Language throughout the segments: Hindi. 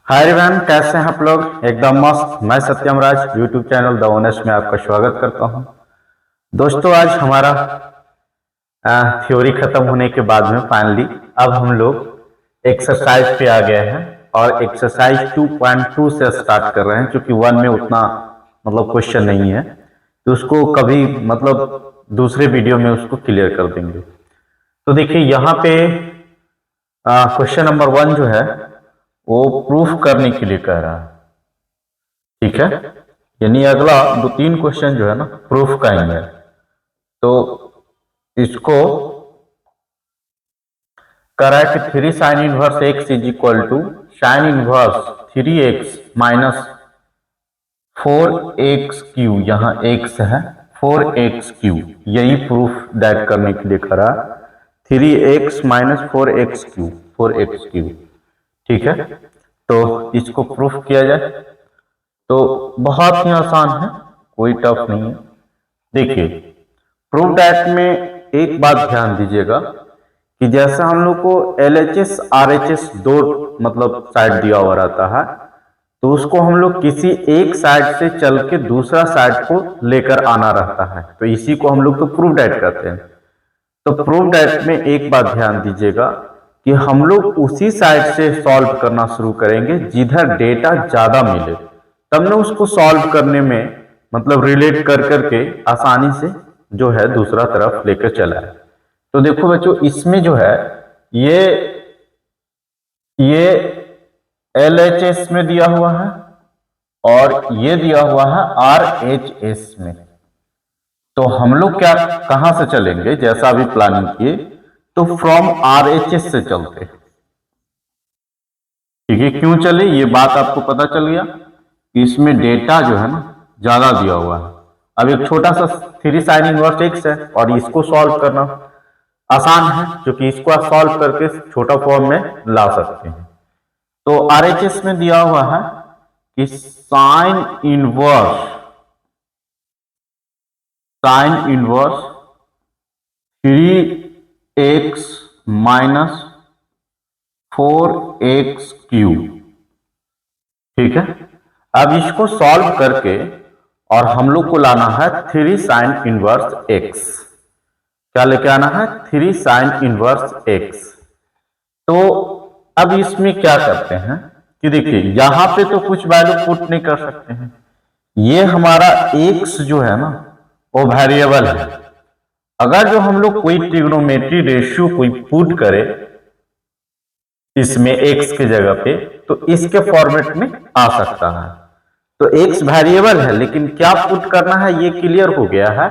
हाय एवरीवन, कैसे हैं आप लोग। एकदम मस्त। मैं सत्यम राज यूट्यूब चैनल द ओनेस्ट में आपका स्वागत करता हूं। दोस्तों, आज हमारा थ्योरी खत्म होने के बाद में फाइनली अब हम लोग एक्सरसाइज पे आ गए हैं और एक्सरसाइज 2.2 से स्टार्ट कर रहे हैं, क्योंकि 1 में उतना क्वेश्चन नहीं है, तो उसको कभी दूसरे वीडियो में उसको क्लियर कर देंगे। तो देखिए यहाँ पे क्वेश्चन नंबर 1 जो है वो प्रूफ करने के लिए कह रहा है। ठीक है, यानी अगला 2-3 क्वेश्चन जो है ना प्रूफ का ही है। तो इसको कह रहा है कि 3 sine inverse x is equal to sine inverse 3x minus 4x cube, यहां x है 4x क्यू, यही प्रूफ दैट करने के लिए कह रहा है 3x minus 4x Q, 4x Q. ठीक है, तो इसको प्रूफ किया जाए तो बहुत ही आसान है, कोई टफ नहीं है। देखिए प्रूफ दैट में एक बात ध्यान दीजिएगा कि जैसे हम लोग को LHS RHS दो साइड दिया हुआ रहता है, तो उसको हम लोग किसी एक साइड से चल के दूसरा साइड को लेकर आना रहता है, तो इसी को हम लोग तो प्रूफ दैट करते हैं। तो प्रूफ दैट में एक बात ध्यान दीजिएगा कि हम लोग उसी साइड से सॉल्व करना शुरू करेंगे जिधर डेटा ज्यादा मिले, तब ना उसको सॉल्व करने में रिलेट कर करके आसानी से जो है दूसरा तरफ लेकर चला है। तो देखो बच्चों, इसमें जो है ये LHS में दिया हुआ है और ये दिया हुआ है RHS में। तो हम लोग क्या कहां से चलेंगे, जैसा अभी प्लानिंग किए तो फ्रॉम RHS से चलते। ठीक है, क्यों चले ये बात आपको पता चल गया कि इसमें डेटा जो है ना ज्यादा दिया हुआ है। अब एक छोटा सा 3 साइन इनवर्स एक्स है और इसको सॉल्व करना आसान है, क्योंकि इसको आप सॉल्व करके छोटा फॉर्म में ला सकते हैं। तो RHS में दिया हुआ है कि sign inverse 3x minus 4x Q. ठीक है, अब इसको सॉल्व करके और हम लोग को लाना है 3 साइन इनवर्स x। क्या लेके आना है? 3 साइन इनवर्स x। तो अब इसमें क्या करते हैं कि देखिए यहां पे तो कुछ वैल्यू पुट नहीं कर सकते हैं, ये हमारा x जो है ना वो वेरिएबल है। अगर जो हम लोग कोई ट्रिग्नोमेट्री रेशियो कोई पुट करे इसमें x के जगह पे, तो इसके फॉर्मेट में आ सकता है। तो x वेरिएबल है, लेकिन क्या पुट करना है ये क्लियर हो गया है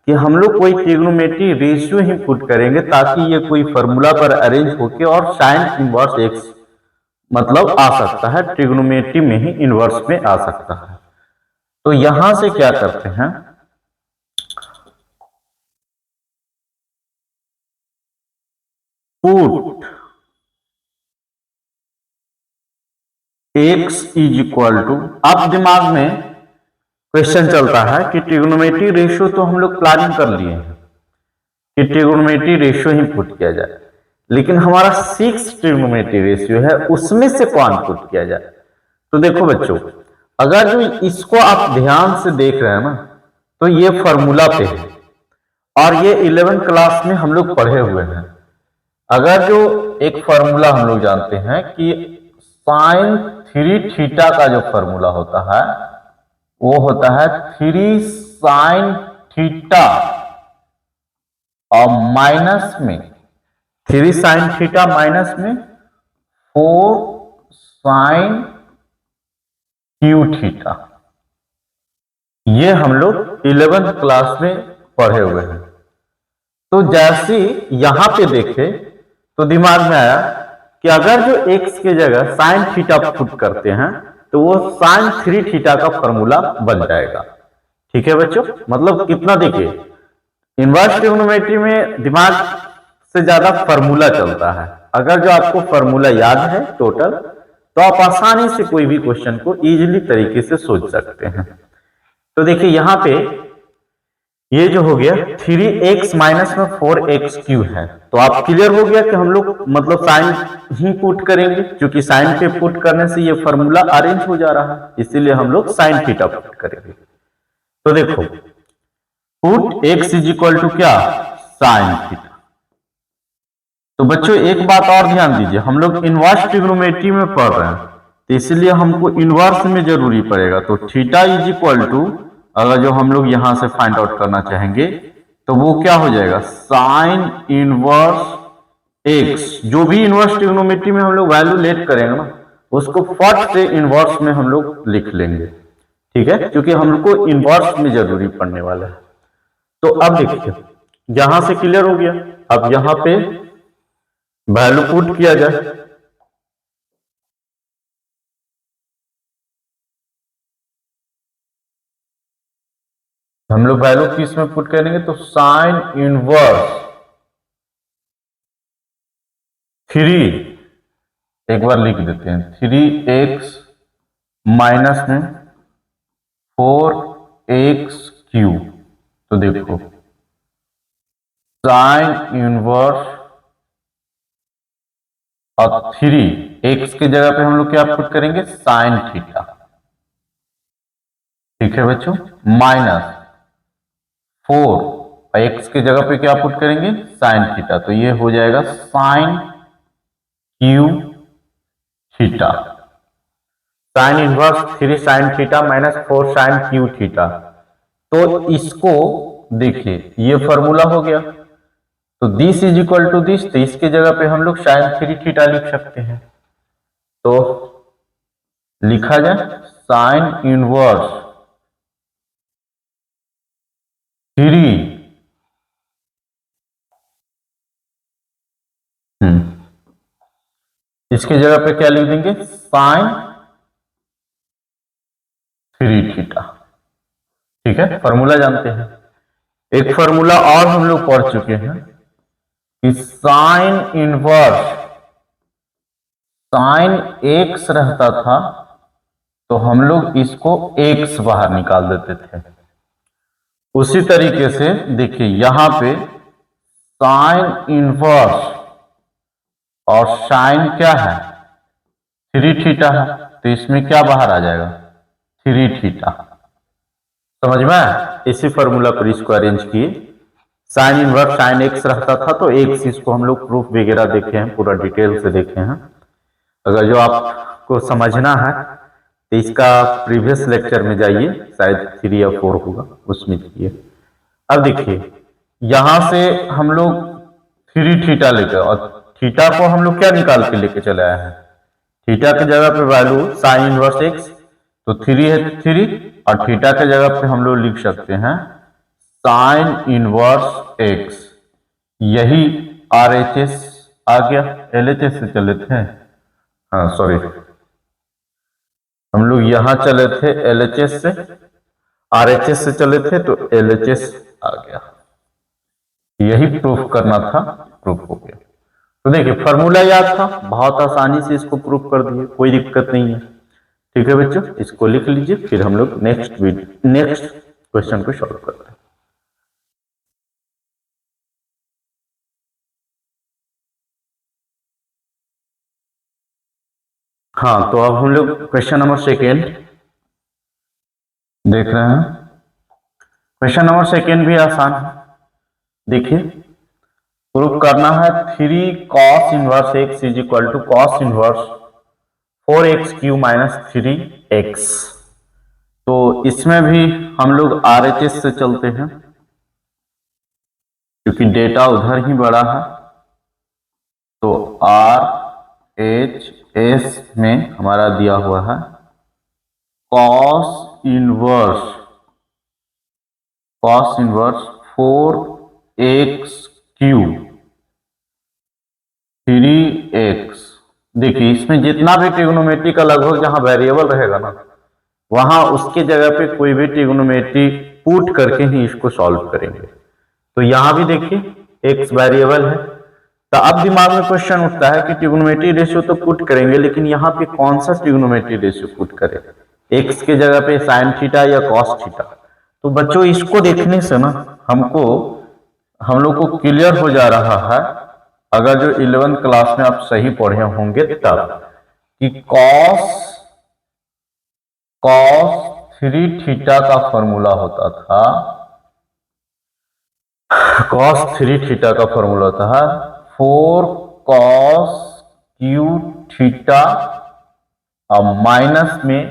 कि हम लोग कोई ट्रिग्नोमेट्री रेशियो ही पुट करेंगे ताकि ये कोई फॉर्मूला पर अरेंज होके और साइन इनवर्स x आ सकता है, ट्रिग्नोमेट्री में ही इनवर्स में आ सकता है। तो यहां से क्या करते हैं, put x is equal to, अब दिमाग में क्वेश्चन चलता है कि ट्रिग्नोमेट्री रेशियो तो हम लोग प्लानिंग कर लिए हैं कि ट्रिग्नोमेट्री रेशियो ही पुट किया जाए, लेकिन हमारा 6 ट्रिग्नोमेट्री रेशियो है, उसमें से कौन पुट किया जाए। तो देखो बच्चों, अगर जो इसको आप ध्यान से देख रहे हैं ना, तो ये फॉर्मूला पे है और ये 11th क्लास में हम लोग पढ़े हुए हैं। अगर जो एक फॉर्मूला हम लोग जानते हैं कि साइन 3 थीटा का जो फॉर्मूला होता है वो होता है 3 साइन थीटा और माइनस में 3 साइन थीटा माइनस में 4 साइन क्यू थीटा। ये हम लोग 11th क्लास में पढ़े हुए हैं। तो जैसे यहां पे देखे तो दिमाग में आया कि अगर जो x के जगह साइन थीटा पुट करते हैं तो वो साइन 3 थीटा का फॉर्मूला बन जाएगा। ठीक है बच्चों, कितना देखिए इनवर्स ट्रिग्नोमेट्री में दिमाग से ज्यादा फॉर्मूला चलता है। अगर जो आपको फॉर्मूला याद है टोटल, तो आप आसानी से कोई भी क्वेश्चन को इजीली तरीके से सोच सकते हैं। तो देखिए यहां पे ये जो हो गया 3x माइनस में 4x³ है, तो आप क्लियर हो गया कि हम लोग मतलब साइन ही पुट करेंगे, क्योंकि साइन पे पुट करने से ये फॉर्मूला अरेंज हो जा रहा है, इसीलिए हम लोग साइन थीटा पुट करेंगे। तो देखो put x is equal to क्या, साइन थीटा। तो बच्चों एक बात और ध्यान दीजिए, हम लोग इनवर्स ट्रिग्नोमेट्री में पढ़ रहे हैं, तो इसलिए हमको इनवर्स में जरूरी पड़ेगा। तो थीटा इज इक्वल टू, अगर जो हम लोग यहां से फाइंड आउट करना चाहेंगे तो वो क्या हो जाएगा, साइन इनवर्स एक्स। जो भी इनवर्स ट्रिग्नोमेट्री में हम लोग वैल्यू लेट करेंगे ना, उसको फट से इनवर्स में हम लोग लिख लेंगे, ठीक है, क्योंकि हमको इनवर्स में जरूरी पड़ने वाला है। तो अब देखिए यहां से क्लियर हो गया, अब यहां पे वैल्यू पुट किया जाए। हम लोग वैल्यू किस में पुट करेंगे, तो साइन इनवर्स 3, एक बार लिख देते हैं, 3x माइनस में 4x³। तो देखो साइन इनवर्स और 3x की जगह पे हम लोग क्या पुट करेंगे, साइन थीटा, ठीक है बच्चों, माइनस 4 x की जगह पे क्या पुट करेंगे, साइन थीटा। तो ये हो जाएगा sine cube theta, sine inverse 3 sine theta minus 4 sine cube theta. तो इसको देखिए ये फॉर्मूला हो गया, तो this is equal to this, तो इसके जगह पे हम लोग साइन 3 थीटा लिख सकते हैं। तो लिखा जाए साइन इनवर्स 3 इसके जगह पे क्या लिख देंगे, साइन 3 थीटा, ठीक है, फॉर्मूला जानते हैं। एक फॉर्मूला और हम लोग पढ़ चुके हैं कि साइन इनवर्स साइन x रहता था, तो हम लोग इसको x बाहर निकाल देते थे। उसी तरीके से देखिए यहां पे साइन इनवर्स और साइन क्या है, 3 थीटा है, तो इसमें क्या बाहर आ जाएगा, 3 थीटा। समझ में आया, इसी फॉर्मूला पर इसको अरेंज किए। साइन इनवर्स साइन एक्स रहता था, तो एक्स, इसको हम लोग प्रूफ वगैरह देखे हैं, पूरा डिटेल से देखे हैं। अगर जो आपको समझना है तो इसका प्रीवियस लेक्चर में जाइए, शायद 3 या 4 होगा, उसमें देखिए। अब देखिए यहां से हम लोग 3 थीटा लेकर, और थीटा को हम लोग क्या निकाल के लेके चले आए हैं, थीटा की जगह पे वैल्यू साइन इनवर्स एक्स, तो 3 है 3, और थीटा के जगह पे हम लोग लिख सकते हैं साइन इनवर्स एक्स। यही RHS आ गया, LHS से चले थे, हाँ सॉरी, हम लोग यहां चले थे LHS से, RHS से चले थे, तो LHS आ गया। यही प्रूफ करना था, प्रूफ हो गया। तो देखिए फॉर्मूला याद था, बहुत आसानी से इसको प्रूफ कर दिए, कोई दिक्कत नहीं है, ठीक है बच्चों, इसको लिख लीजिए, फिर हम लोग नेक्स्ट क्वेश्चन को सॉल्व करते हैं। हाँ, तो अब हम लोग क्वेश्चन नंबर 2 देख रहे हैं। क्वेश्चन नंबर 2 भी आसान है, देखिए प्रूफ करना है 3 cos inverse x is equal to cos inverse 4x³ minus 3x। तो इसमें भी हम लोग RHS से चलते हैं, क्योंकि डेटा उधर ही बड़ा है। तो RHS में हमारा दिया हुआ है cos इनवर्स 4x³ 3x। देखिए इसमें जितना भी ट्रिग्नोमेट्री का लगभग जहां वेरिएबल रहेगा ना, वहां उसके जगह पे कोई भी ट्रिग्नोमेट्री पुट करके ही इसको सॉल्व करेंगे। तो यहां भी देखिए x वेरिएबल है, तो अब दिमाग में क्वेश्चन उठता है कि ट्रिग्नोमेट्री रेशियो तो पुट करेंगे, लेकिन यहाँ पे कौन सा ट्रिग्नोमेट्री रेशियो पुट करें, x के जगह पे साइन थीटा या कॉस थीटा। तो बच्चों इसको देखने से ना हम लोग को क्लियर हो जा रहा है, अगर जो 11th क्लास में आप सही पढ़े होंगे तब, कि कॉस 3 थीटा का फॉर्मूला होता था, कॉस 3 थीटा का फॉर्मूला होता है 4 कॉस क्यू थीटा और माइनस में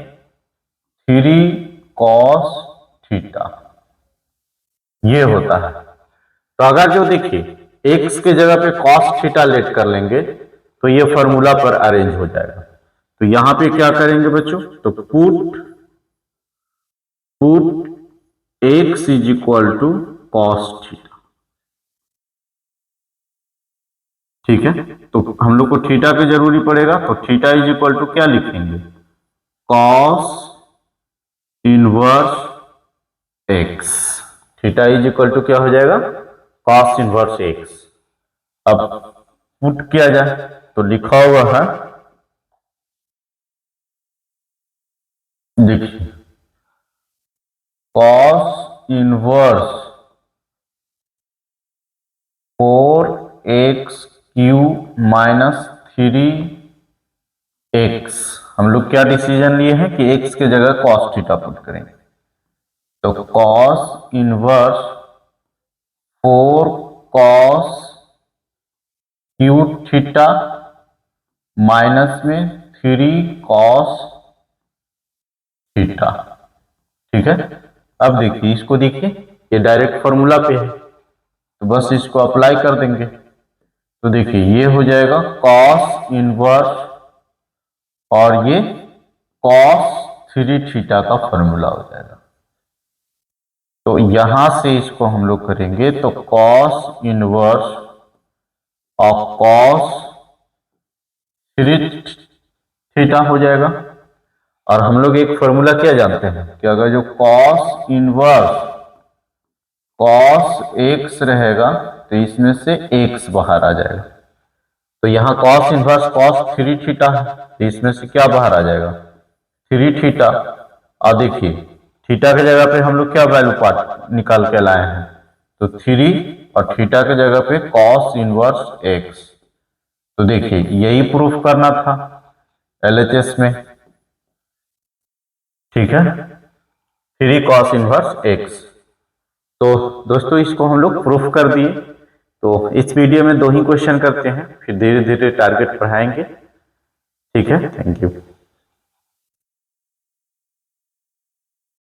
3 कॉस थीटा, ये होता है। तो अगर जो देखिए x के जगह पे कॉस थीटा लेट कर लेंगे तो ये फॉर्मूला पर अरेंज हो जाएगा। तो यहां पे क्या करेंगे बच्चों, तो put x is equal to cos theta, ठीक है। तो हम लोग को थीटा की जरूरी पड़ेगा, तो थीटा इज इक्वल टू क्या लिखेंगे, cos inverse x, theta is equal to क्या हो जाएगा, कॉस इनवर्स x। अब पुट किया जाए तो लिखा हुआ है, देखिए cos inverse 4x³ minus 3x, हम लोग क्या डिसीजन लिए हैं कि x के जगह कॉस थीटा पुट करेंगे। तो cos inverse 4 cos Q theta minus में 3 कॉस थीटा, ठीक है। अब देखिए इसको, देखिए ये डायरेक्ट फॉर्मूला पे है, तो बस इसको अप्लाई कर देंगे। तो देखिए ये हो जाएगा कॉस इनवर्स और ये कॉस 3 थीटा का फॉर्मूला हो जाएगा। तो यहां से इसको हम लोग करेंगे तो कॉस इनवर्स और कॉस 3 थीटा हो जाएगा। और हम लोग एक फॉर्मूला क्या जानते हैं कि अगर जो कॉस इनवर्स कॉस x रहेगा तो इसमें से x बाहर आ जाएगा। तो यहाँ कॉस इनवर्स कॉस 3 थीटा है, तो इसमें से क्या बाहर आ जाएगा, 3 थीटा। और देखिए थीटा के जगह पे हम लोग क्या वैल्यू पार्ट निकाल के लाए हैं, तो 3 और थीटा के जगह पे कॉस इनवर्स x। तो देखिए यही प्रूफ करना था LHS में, ठीक है, 3 कॉस इनवर्स x। तो दोस्तों इसको हम लोग प्रूफ कर दिए। तो इस वीडियो में 2 ही क्वेश्चन करते हैं, फिर धीरे धीरे टारगेट बढ़ाएंगे, ठीक है। Thank you.